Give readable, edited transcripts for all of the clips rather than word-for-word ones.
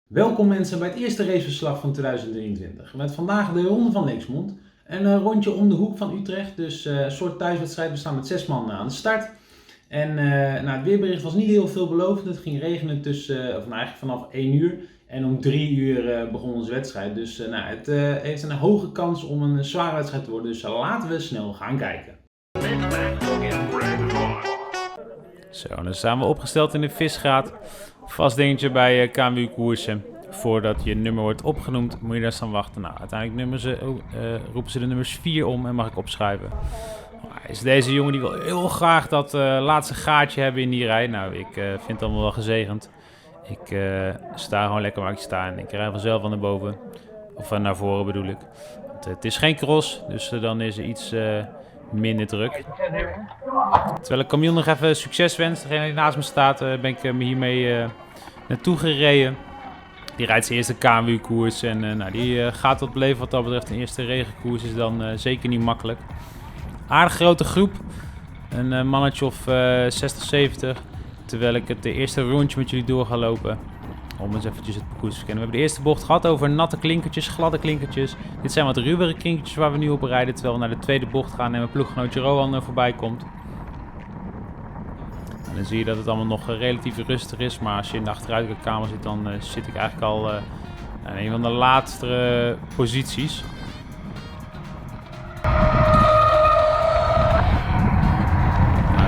Welkom mensen bij het eerste raceverslag van 2023. Met vandaag de Ronde van Lexmond. Een rondje om de hoek van Utrecht, dus een soort thuiswedstrijd. We staan met 6 man aan de start. En het weerbericht was niet heel veelbelovend. Het ging regenen eigenlijk vanaf 1 uur. En om 3 uur begon onze wedstrijd. Dus het heeft een hoge kans om een zware wedstrijd te worden. Dus laten we snel gaan kijken. Zo, dan staan we opgesteld in de visgraat. Vast dingetje bij KMU koersen. Voordat je nummer wordt opgenoemd, moet je daar staan wachten. Nou, uiteindelijk roepen ze de nummers 4 om en mag ik opschrijven. Is deze jongen die wil heel graag dat laatste gaatje hebben in die rij. Nou, ik vind het allemaal wel gezegend. Ik sta gewoon lekker waar ik sta en ik rij vanzelf van naar boven. Of naar voren bedoel ik. Want, het is geen cross, dus dan is er iets minder druk. Terwijl ik Camille nog even succes wens, degene die naast me staat, ben ik hiermee naartoe gereden. Die rijdt zijn eerste KMU-koers en die gaat tot beleven wat dat betreft. Een eerste regenkoers is dan zeker niet makkelijk. Aardig grote groep, een mannetje of 60, 70. Terwijl ik het eerste rondje met jullie door ga lopen. Om eens eventjes het parcours te verkennen. We hebben de eerste bocht gehad over natte klinkertjes, gladde klinkertjes. Dit zijn wat ruwere klinkertjes waar we nu op rijden. Terwijl we naar de tweede bocht gaan en mijn ploeggenootje Rowan voorbij komt. En dan zie je dat het allemaal nog relatief rustig is. Maar als je in de achteruitkijkkamer zit, dan zit ik eigenlijk al in een van de laatste posities.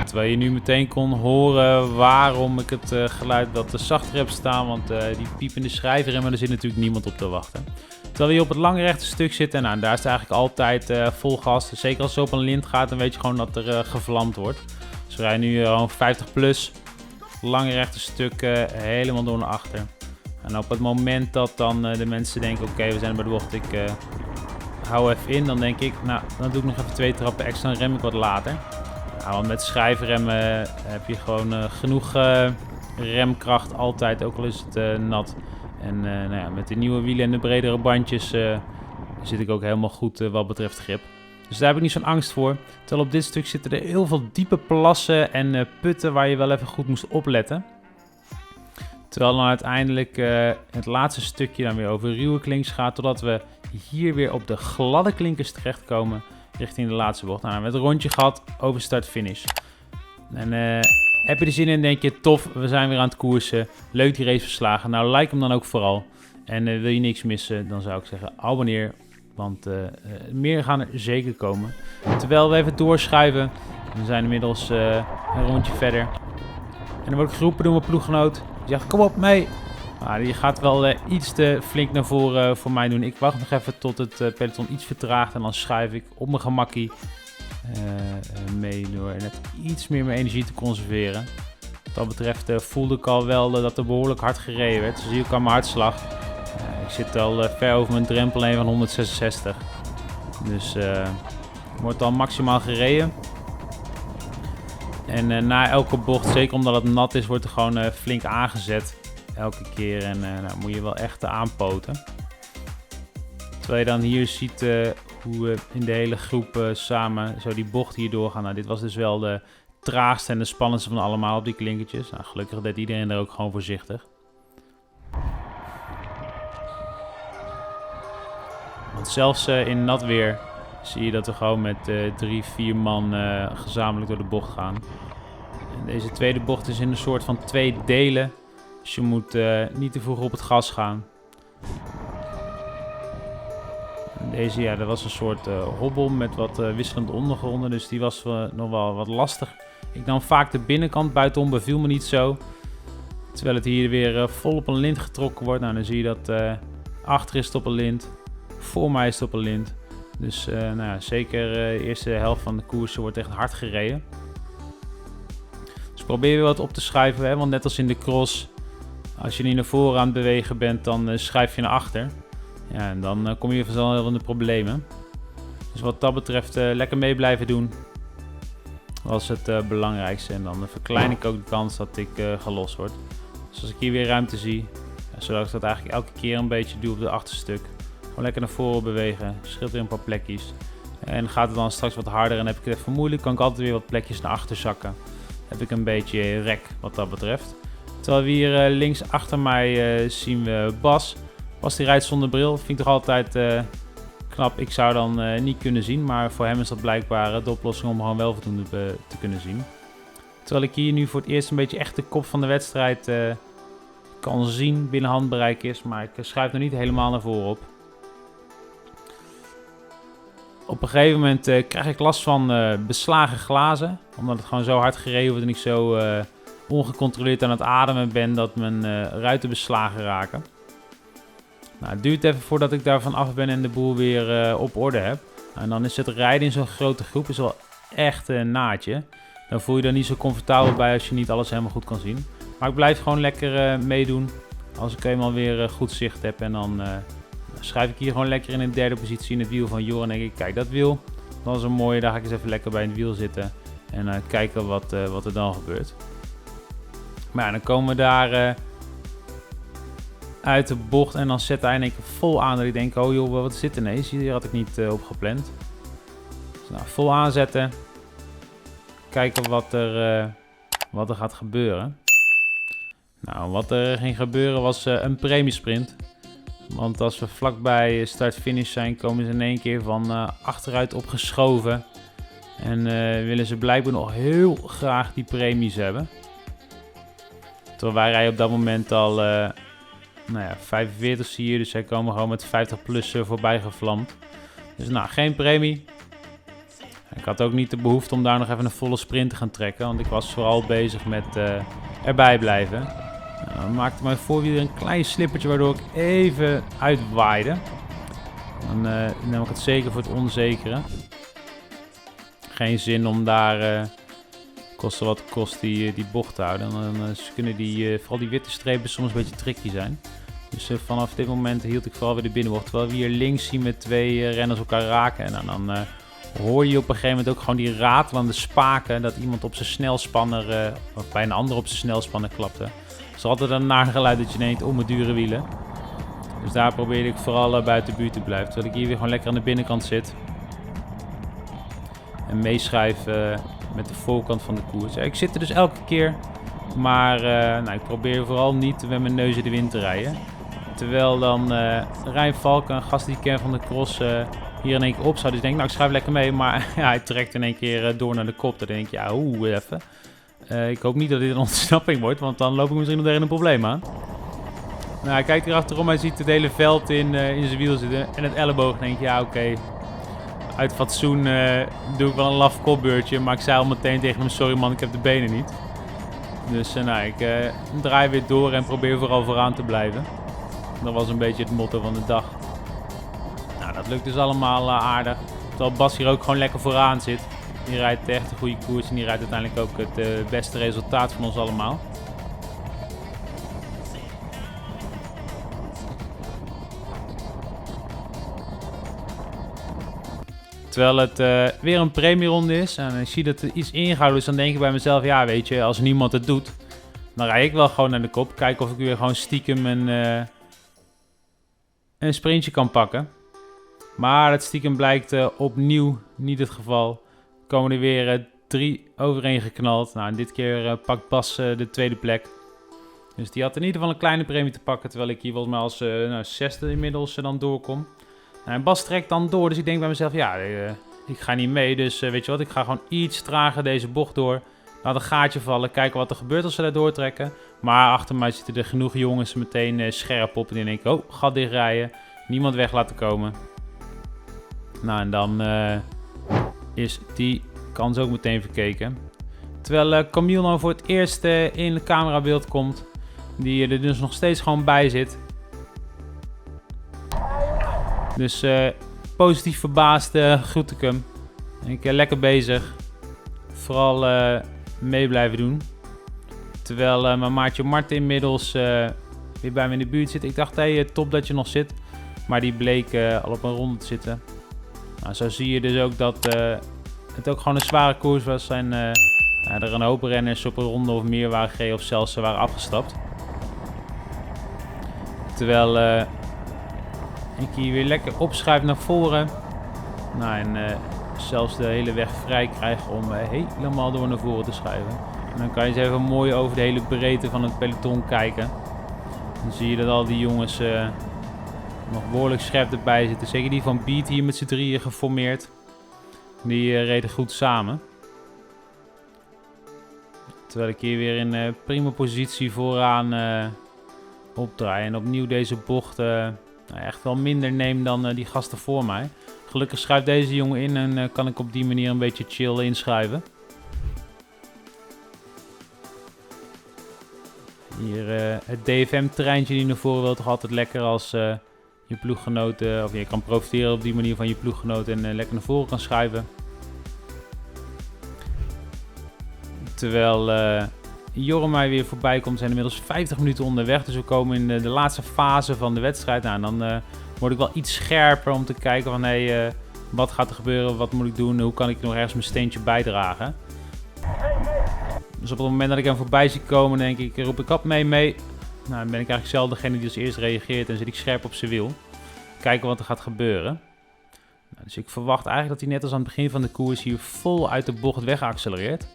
Terwijl je nu meteen kon horen waarom ik het geluid wat zachter heb staan. Want die piepende schijfremmen, er zit natuurlijk niemand op te wachten. Terwijl je op het lange rechte stuk zit en daar is het eigenlijk altijd vol gas. Zeker als het op een lint gaat, dan weet je gewoon dat er gevlamd wordt. Dus we rijden nu gewoon 50 plus. Lange rechte stuk helemaal door naar achter. En op het moment dat dan de mensen denken, oké, we zijn bij de bocht, ik hou even in. Dan denk ik, nou, dan doe ik nog even 2 trappen extra en rem ik wat later. Nou, want met schijfremmen heb je gewoon genoeg remkracht altijd, ook al is het nat. En met de nieuwe wielen en de bredere bandjes zit ik ook helemaal goed wat betreft grip. Dus daar heb ik niet zo'n angst voor. Terwijl op dit stuk zitten er heel veel diepe plassen en putten waar je wel even goed moest opletten. Terwijl dan uiteindelijk het laatste stukje dan weer over ruwe klinkers gaat, totdat we hier weer op de gladde klinkers terechtkomen richting de laatste bocht. Nou, we hebben het rondje gehad, over start-finish. En heb je er zin in, denk je, tof, we zijn weer aan het koersen. Leuk die race verslagen. Nou, like hem dan ook vooral. En wil je niks missen, dan zou ik zeggen, abonneer. Want meer gaan er zeker komen. Terwijl we even doorschuiven. We zijn inmiddels een rondje verder. En dan word ik geroepen door mijn ploeggenoot. Die zegt, kom op, mee. Maar die gaat wel iets te flink naar voren voor mij doen. Ik wacht nog even tot het peloton iets vertraagt. En dan schuif ik op mijn gemakkie mee door net iets meer mijn energie te conserveren. Wat dat betreft voelde ik al wel dat er behoorlijk hard gereden werd. Zo zie ik aan mijn hartslag. Ik zit al ver over mijn drempel heen van 166. Dus wordt al maximaal gereden. En na elke bocht, zeker omdat het nat is, wordt er gewoon flink aangezet. Elke keer en moet je wel echt aanpoten. Terwijl je dan hier ziet hoe we in de hele groep samen zo die bocht hier doorgaan. Nou, dit was dus wel de traagste en de spannendste van allemaal op die klinkertjes. Nou, gelukkig deed iedereen er ook gewoon voorzichtig. Want zelfs in nat weer zie je dat we gewoon met 3-4 man gezamenlijk door de bocht gaan. En deze tweede bocht is in een soort van 2 delen. Dus je moet niet te vroeg op het gas gaan. En deze, ja, dat was een soort hobbel met wat wisselende ondergronden. Dus die was nog wel wat lastig. Ik nam vaak de binnenkant, buitenom beviel me niet zo. Terwijl het hier weer vol op een lint getrokken wordt. Nou, dan zie je dat achter is het op een lint. Voor mij is het op een lint. Dus zeker de eerste helft van de koers wordt echt hard gereden. Dus probeer weer wat op te schuiven. Hè? Want net als in de cross, als je niet naar voren aan het bewegen bent, dan schuif je naar achter. Ja, en dan kom je vanzelf in de problemen. Dus wat dat betreft lekker mee blijven doen. Was het belangrijkste. En dan verklein ik ook de kans dat ik gelost word. Dus als ik hier weer ruimte zie, zodat ik dat eigenlijk elke keer een beetje doe op het achterstuk. Gewoon lekker naar voren bewegen, scheelt weer een paar plekjes. En gaat het dan straks wat harder en heb ik het even moeilijk, kan ik altijd weer wat plekjes naar achter zakken. Heb ik een beetje rek wat dat betreft. Terwijl we hier links achter mij zien we Bas. Bas die rijdt zonder bril. Vind ik toch altijd knap. Ik zou dan niet kunnen zien. Maar voor hem is dat blijkbaar de oplossing om gewoon wel voldoende te kunnen zien. Terwijl ik hier nu voor het eerst een beetje echt de kop van de wedstrijd kan zien. Binnen handbereik is. Maar ik schuif nog niet helemaal naar voren op. Op een gegeven moment krijg ik last van beslagen glazen. Omdat het gewoon zo hard gereden wordt en ik zo ongecontroleerd aan het ademen ben dat mijn ruiten beslagen raken. Nou, het duurt even voordat ik daarvan af ben en de boel weer op orde heb. En dan is het rijden in zo'n grote groep is wel echt een naadje. Dan voel je er niet zo comfortabel bij als je niet alles helemaal goed kan zien. Maar ik blijf gewoon lekker meedoen als ik eenmaal weer goed zicht heb. En dan schrijf ik hier gewoon lekker in een derde positie in het wiel van Joren. En denk ik, kijk dat wiel, dat is een mooie. Daar ga ik eens even lekker bij het wiel zitten. En kijken wat er dan gebeurt. Maar ja, dan komen we daar uit de bocht en dan zet hij in één keer vol aan. Dat ik denk, oh joh, wat is dit ineens? Hier had ik niet op gepland. Dus nou, vol aanzetten. Kijken wat er gaat gebeuren. Nou, wat er ging gebeuren was een premiesprint. Want als we vlakbij start-finish zijn, komen ze in één keer van achteruit opgeschoven. En willen ze blijkbaar nog heel graag die premies hebben. Terwijl wij rijden op dat moment al 45 zie je. Dus zij komen gewoon met 50 plus voorbij gevlamd. Dus nou, geen premie. Ik had ook niet de behoefte om daar nog even een volle sprint te gaan trekken. Want ik was vooral bezig met erbij blijven. Dan maakte mijn voorwiel een klein slippertje waardoor ik even uitwaaide. Dan neem ik het zeker voor het onzekere. Geen zin om daar koste wat kost die bocht te houden. Dan kunnen vooral die witte strepen soms een beetje tricky zijn. Dus vanaf dit moment hield ik vooral weer de binnenbocht. Terwijl we hier links zien met twee renners elkaar raken. En dan hoor je op een gegeven moment ook gewoon die ratelende spaken. Dat iemand op zijn snelspanner, of bij een ander op zijn snelspanner klapte. Het is altijd een naar geluid dat je denkt, oh mijn dure wielen. Dus daar probeerde ik vooral buiten de buurt te blijven. Terwijl ik hier weer gewoon lekker aan de binnenkant zit. En meeschrijf met de voorkant van de koers. Ja, ik zit er dus elke keer. Maar ik probeer vooral niet met mijn neus in de wind te rijden. Terwijl dan Rijn Valk, een gast die ik ken van de cross, hier in één keer op zou. Dus ik denk, nou ik schrijf lekker mee. Maar ja, hij trekt in één keer door naar de kop. Dan denk ik, ja even. Ik hoop niet dat dit een ontsnapping wordt. Want dan loop ik misschien nog tegen een probleem aan. Nou, hij kijkt hier achterom. Hij ziet het hele veld in zijn wiel zitten. En het elleboog. Dan denk ik, ja oké. Uit fatsoen doe ik wel een laf kopbeurtje. Maar ik zei al meteen tegen hem, sorry man, ik heb de benen niet. Dus ik draai weer door en probeer vooral vooraan te blijven. Dat was een beetje het motto van de dag. Nou, dat lukt dus allemaal aardig. Terwijl Bas hier ook gewoon lekker vooraan zit. Die rijdt echt een goede koers en die rijdt uiteindelijk ook het beste resultaat van ons allemaal. Terwijl het weer een premieronde is en ik zie dat er iets ingehouden is, dan denk ik bij mezelf, ja weet je, als niemand het doet, dan rijd ik wel gewoon naar de kop. Kijken of ik weer gewoon stiekem een sprintje kan pakken. Maar dat stiekem blijkt opnieuw niet het geval. Er komen er weer 3 overheen geknald. Nou, en dit keer pakt Bas de tweede plek. Dus die had in ieder geval een kleine premie te pakken, terwijl ik hier volgens mij als zesde inmiddels dan doorkom. En Bas trekt dan door, dus ik denk bij mezelf, ja, ik ga niet mee. Dus weet je wat, ik ga gewoon iets trager deze bocht door. Laat een gaatje vallen, kijken wat er gebeurt als ze daar doortrekken. Maar achter mij zitten er genoeg jongens meteen scherp op. En die denken, oh, gat dichtrijden. Niemand weg laten komen. Nou, en dan is die kans ook meteen verkeken. Terwijl Camille nou voor het eerst in het camerabeeld komt. Die er dus nog steeds gewoon bij zit. Dus positief verbaasd groet ik hem. Lekker bezig. Vooral mee blijven doen. Terwijl mijn maatje Marten inmiddels weer bij me in de buurt zit. Ik dacht, hey, top dat je nog zit. Maar die bleek al op een ronde te zitten. Nou, zo zie je dus ook dat het ook gewoon een zware koers was. En er een hoop renners op een ronde of meer waren gereden of zelfs waren afgestapt. Terwijl ik hier weer lekker opschuif naar voren. Nou, en zelfs de hele weg vrij krijg om helemaal door naar voren te schuiven. dan kan je eens even mooi over de hele breedte van het peloton kijken. Dan zie je dat al die jongens nog behoorlijk scherp erbij zitten. Zeker die van Beat hier met z'n drieën geformeerd. Die reden goed samen. Terwijl ik hier weer in prima positie vooraan opdraai. En opnieuw deze bocht echt wel minder neem dan die gasten voor mij. Gelukkig schuift deze jongen in en kan ik op die manier een beetje chill inschuiven. Hier het DFM-treintje die naar voren wil, toch altijd lekker als je ploeggenoten, of je kan profiteren op die manier van je ploeggenoten en lekker naar voren kan schuiven. Terwijl Jorre mij weer voorbij komt, zijn inmiddels 50 minuten onderweg. Dus we komen in de laatste fase van de wedstrijd aan. Dan word ik wel iets scherper om te kijken van wat gaat er gebeuren, wat moet ik doen, hoe kan ik nog ergens mijn steentje bijdragen. Dus op het moment dat ik hem voorbij zie komen, denk ik, roep ik op mee. Nou, dan ben ik eigenlijk zelf degene die als eerst reageert en zit ik scherp op zijn wiel. Kijken wat er gaat gebeuren. Nou, dus ik verwacht eigenlijk dat hij net als aan het begin van de koers hier vol uit de bocht weg accelereert.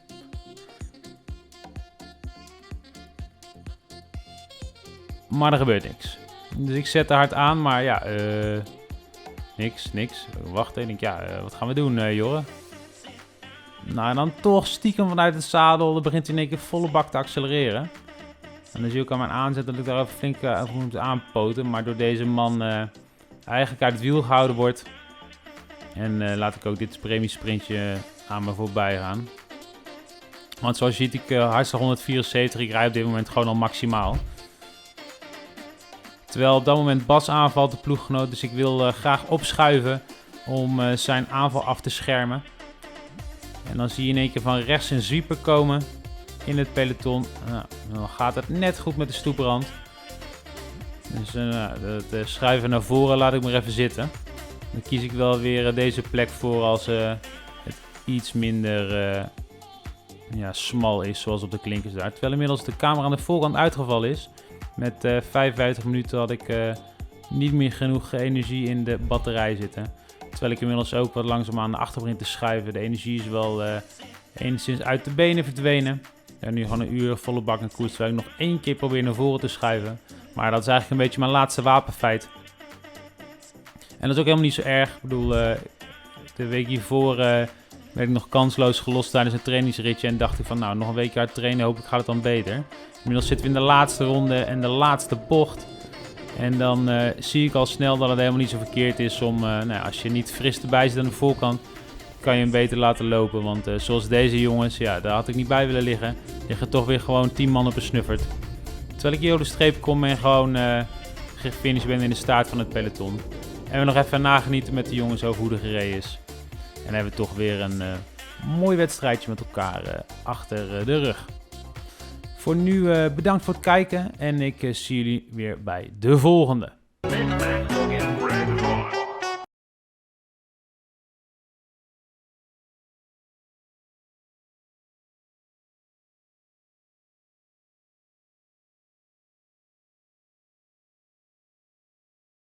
Maar er gebeurt niks. Dus ik zet er hard aan, maar ja, niks. Wachten, ik denk, ja, wat gaan we doen, Jorre? Nou, en dan toch stiekem vanuit het zadel, dan begint hij in één keer volle bak te accelereren. En dan zie ik aan mijn aanzet dat ik daar even flink over moet aanpoten. Maar door deze man eigenlijk uit het wiel gehouden wordt. En laat ik ook dit premiesprintje aan me voorbij gaan. Want zoals je ziet, ik hartstikke 174, ik rij op dit moment gewoon al maximaal. Terwijl op dat moment Bas aanvalt, de ploeggenoot. Dus ik wil graag opschuiven om zijn aanval af te schermen. En dan zie je in één keer van rechts een zwieper komen in het peloton. Nou, dan gaat het net goed met de stoeprand. Dus het schuiven naar voren laat ik maar even zitten. Dan kies ik wel weer deze plek voor als het iets minder smal is, zoals op de klinkers daar. Terwijl inmiddels de camera aan de voorkant uitgevallen is. Met 55 minuten had ik niet meer genoeg energie in de batterij zitten. Terwijl ik inmiddels ook wat langzaam aan de achter begin te schuiven. De energie is wel enigszins uit de benen verdwenen. En nu gewoon een uur volle bak en koers. Terwijl ik nog 1 keer probeer naar voren te schuiven. Maar dat is eigenlijk een beetje mijn laatste wapenfeit. En dat is ook helemaal niet zo erg. Ik bedoel, de week hiervoor werd ik nog kansloos gelost tijdens een trainingsritje. En dacht ik van nou, nog een weekje hard trainen, hopelijk gaat het dan beter. Inmiddels zitten we in de laatste ronde en de laatste bocht. En dan zie ik al snel dat het helemaal niet zo verkeerd is om, als je niet fris erbij zit aan de voorkant, kan je hem beter laten lopen. Want zoals deze jongens, ja, daar had ik niet bij willen liggen. Liggen toch weer gewoon 10 man op een snuffert. Terwijl ik hier over de streep kom en gewoon gefinished ben in de staart van het peloton. En we nog even nagenieten met de jongens over hoe er gereden is. En dan hebben we toch weer een mooi wedstrijdje met elkaar achter de rug. Voor nu bedankt voor het kijken en ik zie jullie weer bij de volgende.